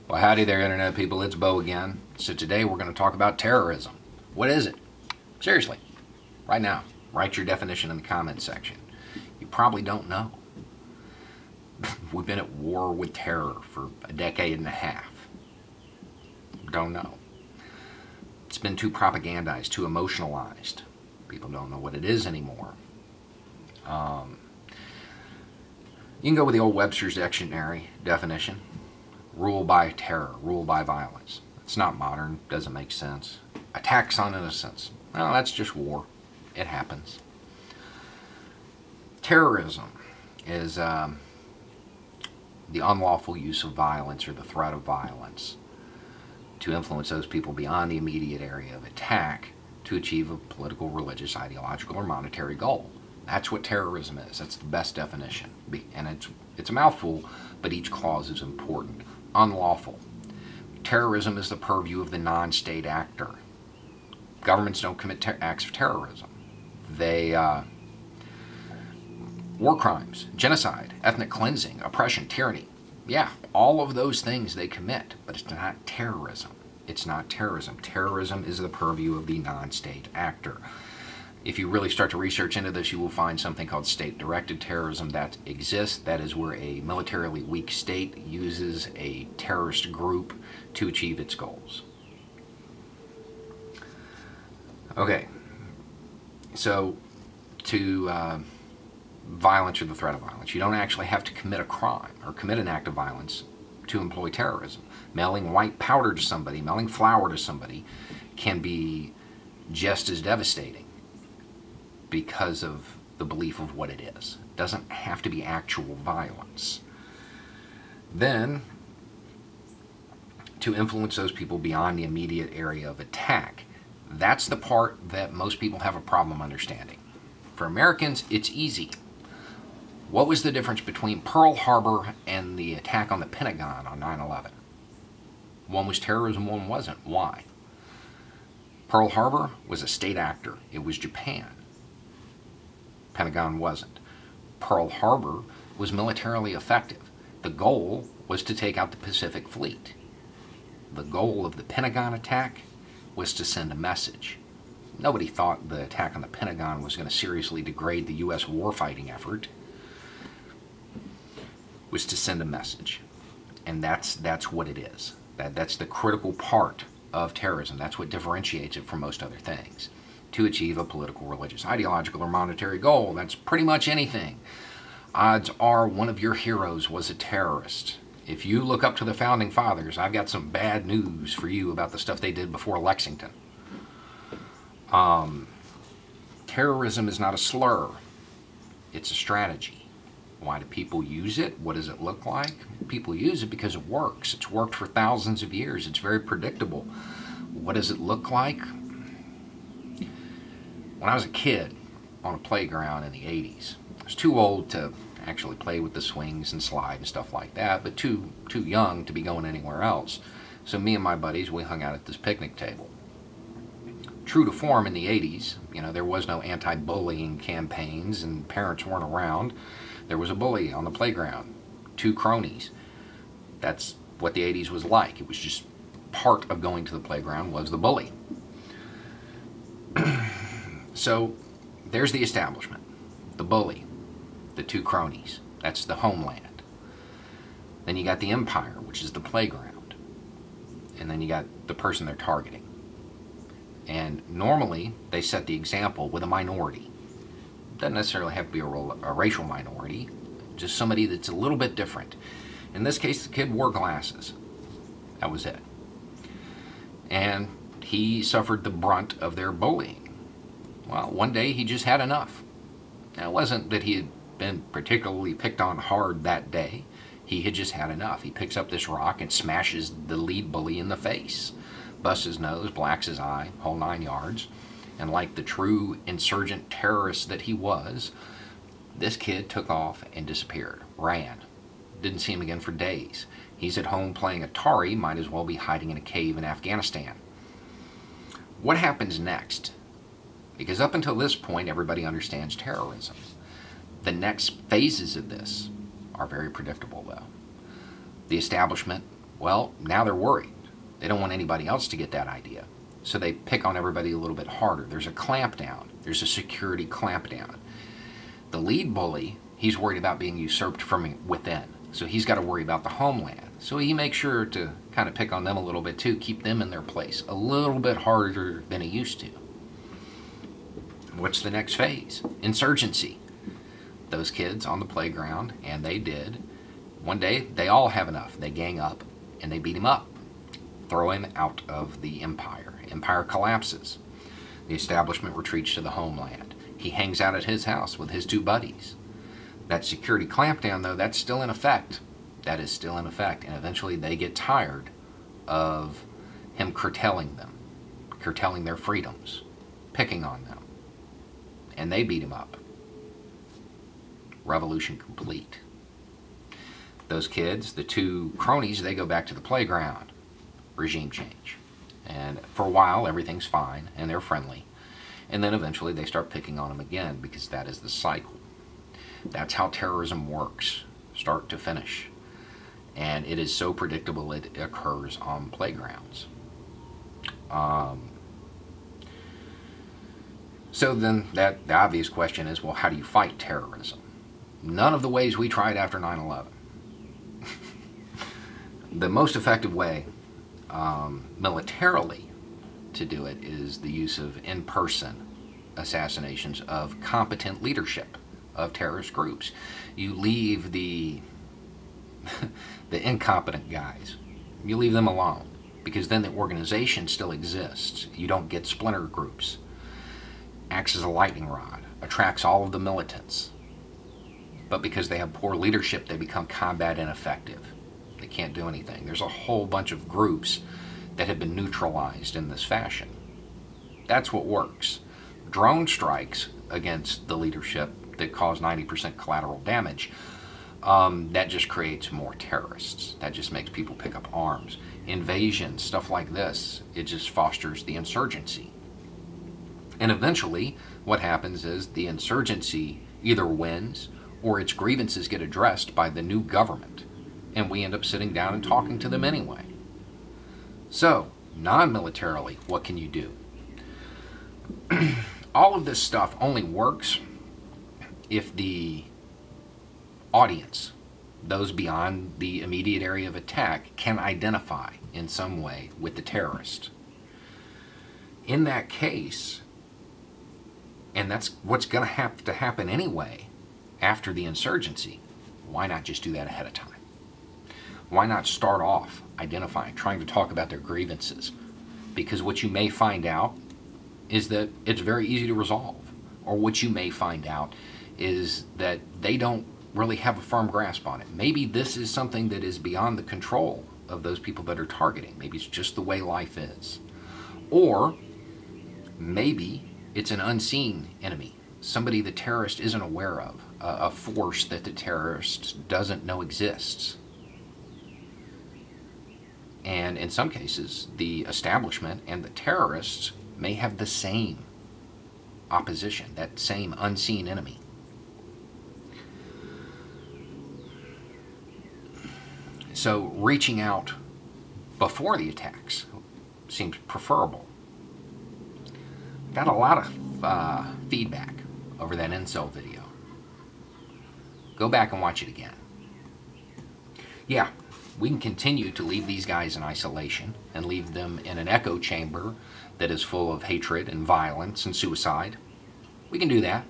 Well, howdy there, Internet people. It's Bo again. So today we're going to talk about terrorism. What is it? Seriously, right now, write your definition in the comments section. You probably don't know. We've been at war with terror for a decade and a half. Don't know. It's been too propagandized, too emotionalized. People don't know what it is anymore. You can go with the old Webster's Dictionary definition. Rule by terror, rule by violence. It's not modern, doesn't make sense. Attacks on innocence. Well, that's just war. It happens. Terrorism is the unlawful use of violence or the threat of violence to influence those people beyond the immediate area of attack to achieve a political, religious, ideological, or monetary goal. That's what terrorism is. That's the best definition. And it's a mouthful, but each clause is important. Unlawful. Terrorism is the purview of the non-state actor. Governments don't commit acts of terrorism. They war crimes, genocide, ethnic cleansing, oppression, tyranny. Yeah, all of those things they commit, but it's not terrorism. It's not terrorism. Terrorism is the purview of the non-state actor. If you really start to research into this, you will find something called state-directed terrorism that exists. That is where a militarily weak state uses a terrorist group to achieve its goals. Okay, so to violence or the threat of violence, you don't actually have to commit a crime or commit an act of violence to employ terrorism. Mailing white powder to somebody, mailing flour to somebody can be just as devastating because of the belief of what it is. It doesn't have to be actual violence. Then, to influence those people beyond the immediate area of attack, that's the part that most people have a problem understanding. For Americans, it's easy. What was the difference between Pearl Harbor and the attack on the Pentagon on 9/11? One was terrorism, one wasn't. Why? Pearl Harbor was a state actor. It was Japan. Pentagon wasn't. Pearl Harbor was militarily effective. The goal was to take out the Pacific Fleet. The goal of the Pentagon attack was to send a message. Nobody thought the attack on the Pentagon was going to seriously degrade the U.S. warfighting effort. It was to send a message. And that's what it is. That's the critical part of terrorism. That's what differentiates it from most other things. To achieve a political, religious, ideological, or monetary goal. That's pretty much anything. Odds are one of your heroes was a terrorist. If you look up to the Founding Fathers, I've got some bad news for you about the stuff they did before Lexington. Terrorism is not a slur. It's a strategy. Why do people use it? What does it look like? People use it because it works. It's worked for thousands of years. It's very predictable. What does it look like? When I was a kid on a playground in the 80s, I was too old to actually play with the swings and slide and stuff like that, but too young to be going anywhere else. So me and my buddies, we hung out at this picnic table. True to form in the 80s, you know, there was no anti-bullying campaigns and parents weren't around. There was a bully on the playground, two cronies. That's what the 80s was like. It was just part of going to the playground was the bully. So there's the establishment, the bully, the two cronies. That's the homeland. Then you got the empire, which is the playground. And then you got the person they're targeting. And normally they set the example with a minority. Doesn't necessarily have to be a racial minority, just somebody that's a little bit different. In this case, the kid wore glasses. That was it. And he suffered the brunt of their bullying. Well, one day he just had enough. Now, it wasn't that he had been particularly picked on hard that day. He had just had enough. He picks up this rock and smashes the lead bully in the face. Busts his nose, blacks his eye, whole 9 yards. And like the true insurgent terrorist that he was, this kid took off and disappeared, ran. Didn't see him again for days. He's at home playing Atari, might as well be hiding in a cave in Afghanistan. What happens next? Because up until this point, everybody understands terrorism. The next phases of this are very predictable, though. The establishment Well, now they're worried. They don't want anybody else to get that idea. So they pick on everybody a little bit harder. There's a clampdown. There's a security clampdown. The lead bully, he's worried about being usurped from within. So he's got to worry about the homeland. So he makes sure to kind of pick on them a little bit too, keep them in their place a little bit harder than he used to. What's the next phase? Insurgency. Those kids on the playground, and they did. One day, they all have enough. They gang up, and they beat him up. Throw him out of the empire. Empire collapses. The establishment retreats to the homeland. He hangs out at his house with his two buddies. That security clampdown, though, that's still in effect. That is still in effect, and eventually they get tired of him curtailing them, curtailing their freedoms, picking on them. And they beat him up. Revolution complete. Those kids, the two cronies, they go back to the playground. Regime change. And for a while, everything's fine, and they're friendly. And then eventually they start picking on him again, because that is the cycle. That's how terrorism works, start to finish. And it is so predictable it occurs on playgrounds. So then the obvious question is, well, how do you fight terrorism? None of the ways we tried after 9/11. The most effective way militarily to do it is the use of in-person assassinations of competent leadership of terrorist groups. You leave the incompetent guys, you leave them alone, because then the organization still exists. You don't get splinter groups. Acts as a lightning rod, attracts all of the militants. But because they have poor leadership, they become combat ineffective. They can't do anything. There's a whole bunch of groups that have been neutralized in this fashion. That's what works. Drone strikes against the leadership that cause 90% collateral damage, that just creates more terrorists. That just makes people pick up arms. Invasion, stuff like this, it just fosters the insurgency. And eventually, what happens is the insurgency either wins or its grievances get addressed by the new government, and we end up sitting down and talking to them anyway. So, non-militarily, what can you do? All of this stuff only works if the audience, those beyond the immediate area of attack, can identify in some way with the terrorist. In that case, and that's what's going to have to happen anyway after the insurgency, why not just do that ahead of time? Why not start off identifying, trying to talk about their grievances? Because what you may find out is that it's very easy to resolve. Or what you may find out is that they don't really have a firm grasp on it. Maybe this is something that is beyond the control of those people that are targeting. Maybe it's just the way life is. Or maybe it's an unseen enemy, somebody the terrorist isn't aware of, a force that the terrorist doesn't know exists. And in some cases, the establishment and the terrorists may have the same opposition, that same unseen enemy. So reaching out before the attacks seems preferable. Got a lot of feedback over that incel video. Go back and watch it again. Yeah, we can continue to leave these guys in isolation and leave them in an echo chamber that is full of hatred and violence and suicide. We can do that.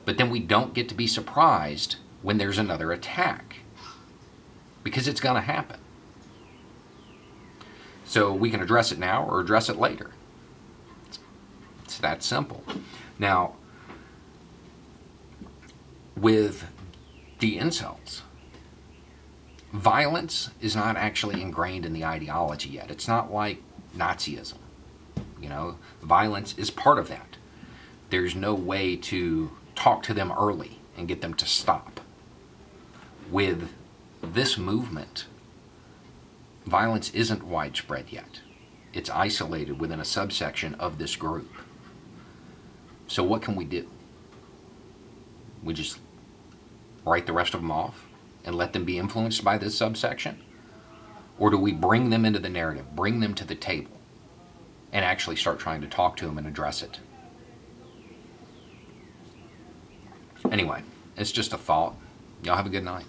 But then we don't get to be surprised when there's another attack, because it's going to happen. So we can address it now or address it later. It's that simple. Now, with the incels, violence is not actually ingrained in the ideology yet. It's not like Nazism. You know, violence is part of that. There's no way to talk to them early and get them to stop. With this movement, violence isn't widespread yet. It's isolated within a subsection of this group. So what can we do? We just write the rest of them off and let them be influenced by this subsection? Or do we bring them into the narrative, bring them to the table, and actually start trying to talk to them and address it? Anyway, it's just a thought. Y'all have a good night.